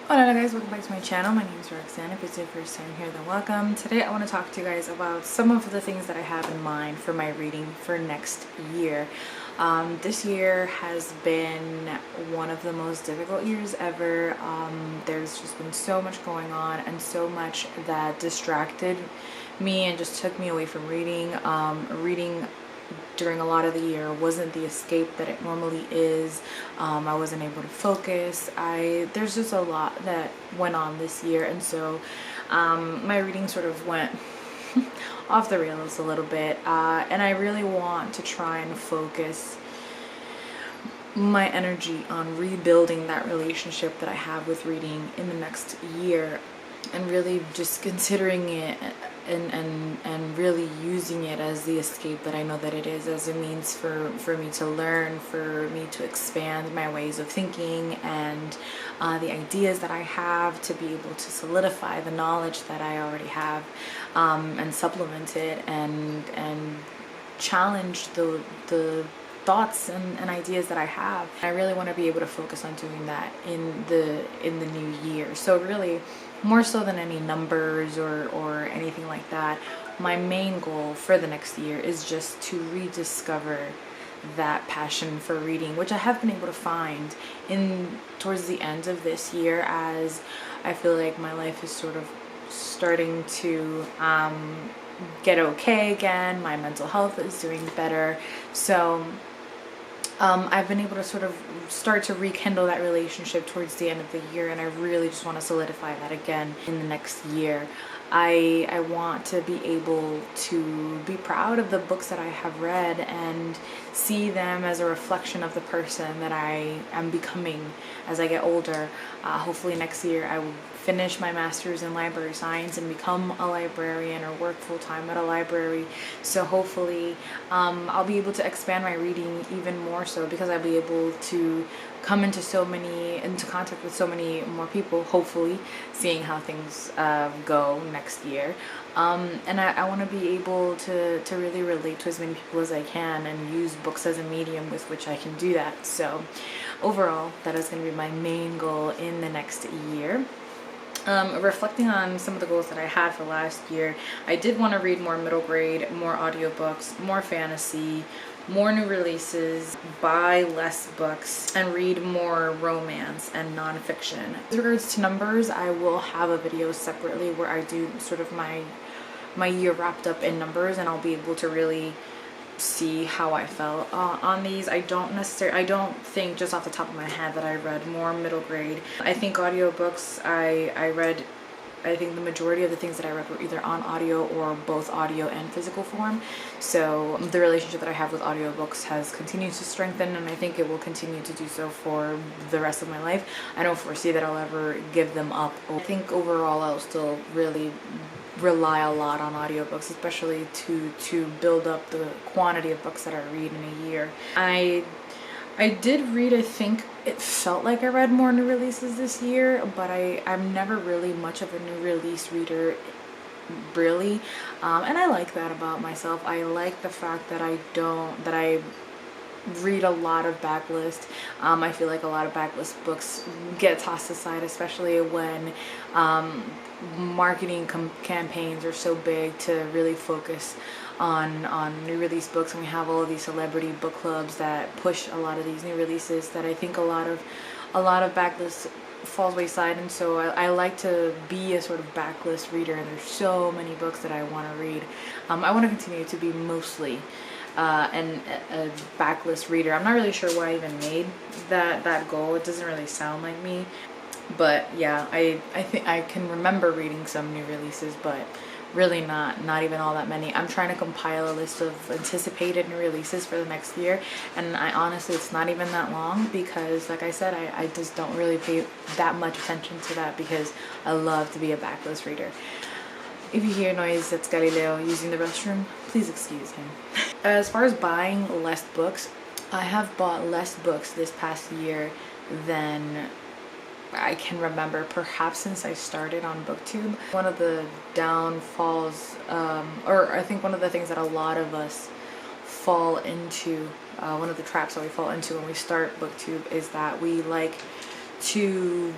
Hola guys, welcome back to my channel. My name is Roxanne. If it's your first time here, then welcome. Today I want to talk to you guys about some of the things that I have in mind for my reading for next year. This year has been one of the most difficult years ever. There's just been so much going on and so much that distracted me and just took me away from reading. Reading during a lot of the year wasn't the escape that it normally is. I wasn't able to focus. There's just a lot that went on this year, and so my reading sort of went off the rails a little bit, and I really want to try and focus my energy on rebuilding that relationship that I have with reading in the next year, and really just considering it and really using it as the escape that I know that it is, as a means for me to learn, for me to expand my ways of thinking and the ideas that I have, to be able to solidify the knowledge that I already have, and supplement it and challenge the thoughts and ideas that I have. I really want to be able to focus on doing that in the new year. So really, more so than any numbers or anything like that, my main goal for the next year is just to rediscover that passion for reading, which I have been able to find towards the end of this year, as I feel like my life is sort of starting to get okay again. My mental health is doing better, so I've been able to sort of start to rekindle that relationship towards the end of the year, and I really just want to solidify that again in the next year. I want to be able to be proud of the books that I have read and see them as a reflection of the person that I am becoming as I get older. Hopefully next year I will finish my master's in library science and become a librarian or work full-time at a library. So hopefully I'll be able to expand my reading even more so, because I'll be able to come into contact with so many more people, hopefully, seeing how things go next year. And I want to be able to really relate to as many people as I can and use books as a medium with which I can do that. So overall, that is going to be my main goal in the next year. Reflecting on some of the goals that I had for last year, I did want to read more middle grade, more audiobooks, more fantasy, more new releases, buy less books, and read more romance and nonfiction. With regards to numbers, I will have a video separately where I do sort of my year wrapped up in numbers, and I'll be able to really see how I felt on these. I don't think just off the top of my head that I read more middle grade. I think audiobooks, I think the majority of the things that I read were either on audio or both audio and physical form. So the relationship that I have with audiobooks has continued to strengthen, and I think it will continue to do so for the rest of my life. I don't foresee that I'll ever give them up. I think overall I'll still really rely a lot on audiobooks, especially to build up the quantity of books that I read in a year. I did read, I think it felt like I read more new releases this year, but I'm never really much of a new release reader, really. And I like that about myself. I like the fact that I read a lot of backlist. I feel like a lot of backlist books get tossed aside, especially when marketing campaigns are so big to really focus on new release books, and we have all of these celebrity book clubs that push a lot of these new releases, that I think a lot of backlist falls wayside. And so I like to be a sort of backlist reader, and there's so many books that I want to read. I want to continue to be mostly a backlist reader. I'm not really sure why I even made that goal. It doesn't really sound like me, but yeah, I think I can remember reading some new releases, but really not even all that many. I'm trying to compile a list of anticipated new releases for the next year, and I honestly, it's not even that long, because like I said, I just don't really pay that much attention to that, because I love to be a backlist reader. If you hear noise, that's Galileo using the restroom. Please excuse him. As far as buying less books, I have bought less books this past year than I can remember, perhaps since I started on BookTube. One of the downfalls, or I think one of the things that a lot of us fall into, one of the traps that we fall into when we start BookTube, is that we like to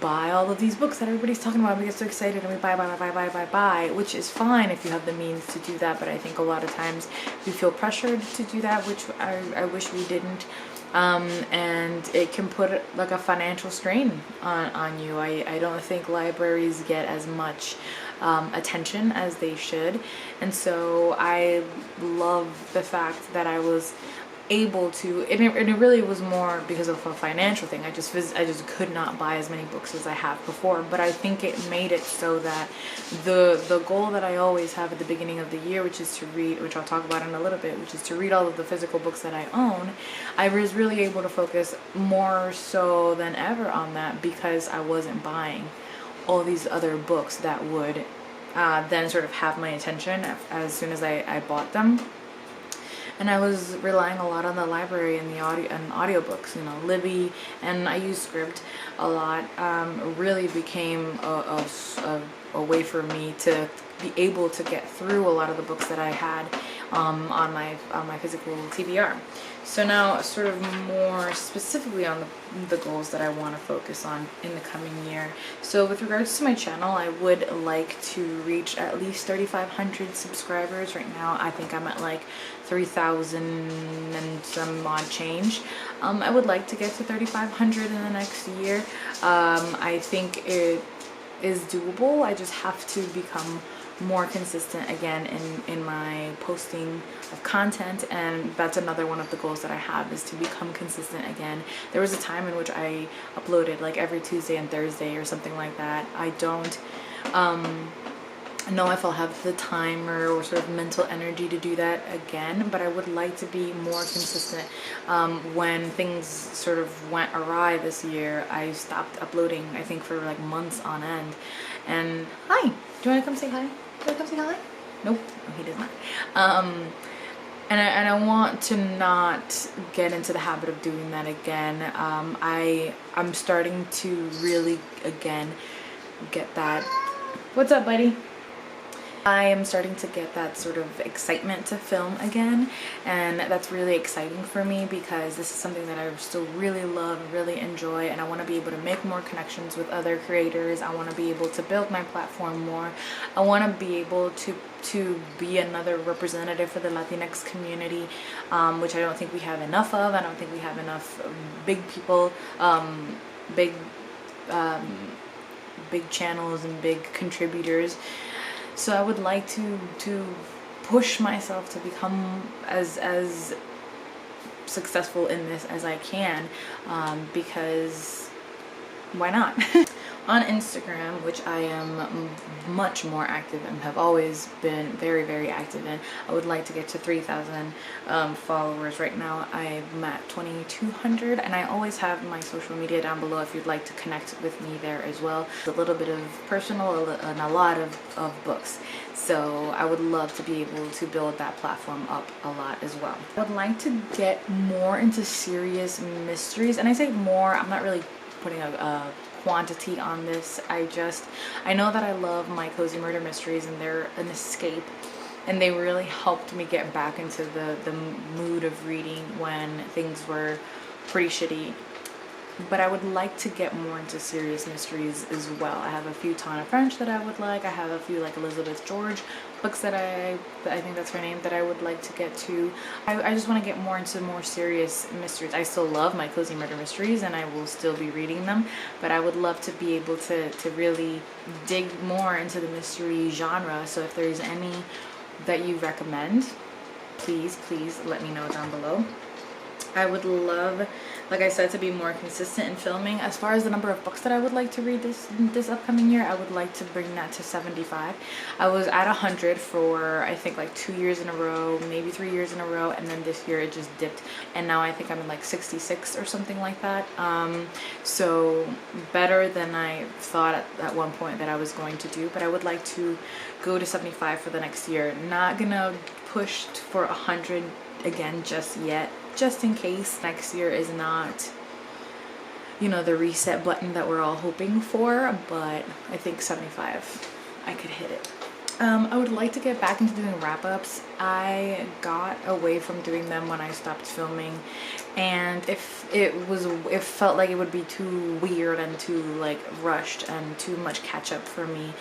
buy all of these books that everybody's talking about. We get so excited and we buy, which is fine if you have the means to do that. But I think a lot of times we feel pressured to do that, which I wish we didn't. And it can put like a financial strain on you. I don't think libraries get as much attention as they should, and so I love the fact that I was able to, and it really was more because of a financial thing. I just could not buy as many books as I have before, but I think it made it so that the goal that I always have at the beginning of the year, which is to read, which I'll talk about in a little bit, which is to read all of the physical books that I own, I was really able to focus more so than ever on that, because I wasn't buying all these other books that would then sort of have my attention as soon as I bought them. And I was relying a lot on the library and the audiobooks, you know, Libby, and I use Script a lot. Really became a way for me to be able to get through a lot of the books that I had on my physical TBR. So now, sort of more specifically on the goals that I want to focus on in the coming year. So with regards to my channel, I would like to reach at least 3,500 subscribers. Right now, I think I'm at like 3,000 and some odd change. I would like to get to 3,500 in the next year. I think it is doable. I just have to become more consistent again in my posting of content, and that's another one of the goals that I have, is to become consistent again. There was a time in which I uploaded like every Tuesday and Thursday or something like that. I don't know if I'll have the time or sort of mental energy to do that again, but I would like to be more consistent. When things sort of went awry this year, I stopped uploading, I think, for like months on end. And hi, do you want to come say hi? Do you want to come say hi? Nope, no, he does not. And I want to not get into the habit of doing that again. I'm starting to really again get that. What's up, buddy? I am starting to get that sort of excitement to film again, and that's really exciting for me, because this is something that I still really love and really enjoy, and I want to be able to make more connections with other creators. I want to be able to build my platform more. I want to be able to be another representative for the Latinx community, which I don't think we have enough of. I don't think we have enough big people, big channels and big contributors. So I would like to push myself to become as successful in this as I can, because why not? On Instagram, which I am much more active and have always been very, very active in, I would like to get to 3,000 followers. Right now I'm at 2,200, and I always have my social media down below if you'd like to connect with me there as well. A little bit of personal and a lot of books. So I would love to be able to build that platform up a lot as well. I would like to get more into serious mysteries, and I say more, I'm not really putting a quantity on this. I know that I love my cozy murder mysteries, and they're an escape, and they really helped me get back into the mood of reading when things were pretty shitty. But I would like to get more into serious mysteries as well. I have a few Tana French that I would like. I have a few like Elizabeth George books that I think that's her name, that I would like to get to. I just want to get more into more serious mysteries. I still love my cozy murder mysteries, and I will still be reading them, but I would love to be able to really dig more into the mystery genre. So if there's any that you recommend, please let me know down below. I would love, like I said, to be more consistent in filming. As far as the number of books that I would like to read this upcoming year, I would like to bring that to 75. I was at 100 for I think like 2 years in a row, maybe 3 years in a row, and then this year it just dipped, and now I think I'm in like 66 or something like that. So better than I thought at one point that I was going to do, but I would like to go to 75 for the next year. Not gonna push for 100 again just yet, just in case next year is not, you know, the reset button that we're all hoping for, but I think 75 I could hit it. I would like to get back into doing wrap-ups. I got away from doing them when I stopped filming, and if it felt like it would be too weird and too like rushed and too much catch up for me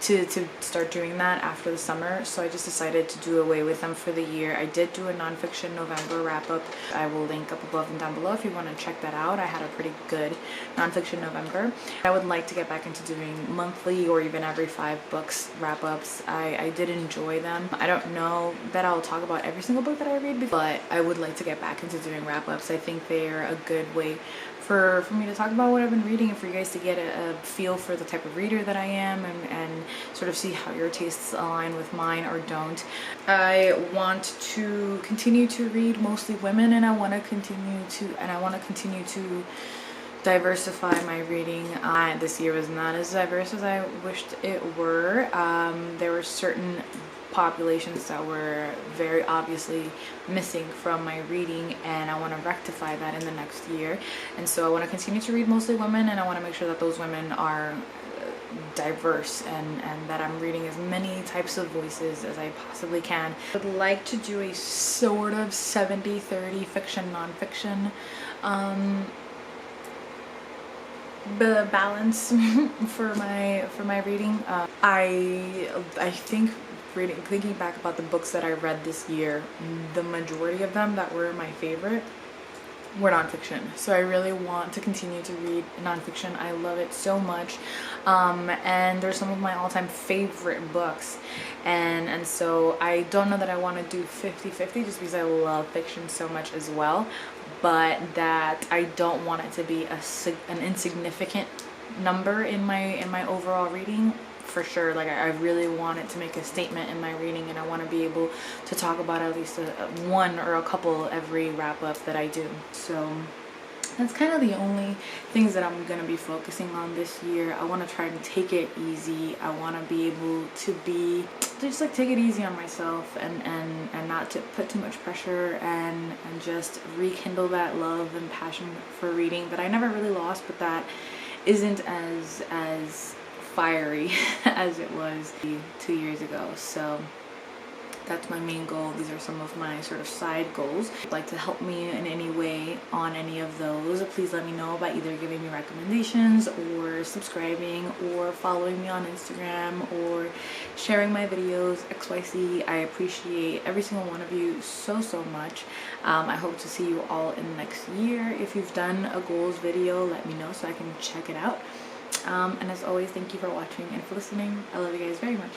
to start doing that after the summer. So I just decided to do away with them for the year. I did do a nonfiction November wrap up. I will link up above and down below if you want to check that out. I had a pretty good nonfiction November. I would like to get back into doing monthly or even every 5 books wrap ups. I did enjoy them. I don't know that I'll talk about every single book that I read, but I would like to get back into doing wrap ups. I think they're a good way for me to talk about what I've been reading and for you guys to get a feel for the type of reader that I am, and sort of see how your tastes align with mine or don't. I want to continue to read mostly women, and I want to continue to diversify my reading. This year was not as diverse as I wished it were. There were certain populations that were very obviously missing from my reading, and I want to rectify that in the next year. And so I want to continue to read mostly women, and I want to make sure that those women are diverse, and that I'm reading as many types of voices as I possibly can. I would like to do a sort of 70-30 fiction nonfiction the balance for my reading. I think thinking back about the books that I read this year, the majority of them that were my favorite were nonfiction. So I really want to continue to read nonfiction. I love it so much, and they're some of my all-time favorite books, and so I don't know that I want to do 50-50 just because I love fiction so much as well, but that I don't want it to be an insignificant number in my overall reading. For sure, like I really want it to make a statement in my reading, and I want to be able to talk about at least one or a couple every wrap up that I do. So that's kind of the only things that I'm going to be focusing on this year. I want to try and take it easy. I want to be able to just like take it easy on myself, and not to put too much pressure, and just rekindle that love and passion for reading that I never really lost, but that isn't as fiery as it was 2 years ago. So that's my main goal. These are some of my sort of side goals. If you'd like to help me in any way on any of those, please let me know by either giving me recommendations, or subscribing, or following me on Instagram, or sharing my videos, XYZ. I appreciate every single one of you so much. I hope to see you all in the next year. If you've done a goals video, let me know so I can check it out. And as always, thank you for watching and for listening. I love you guys very much.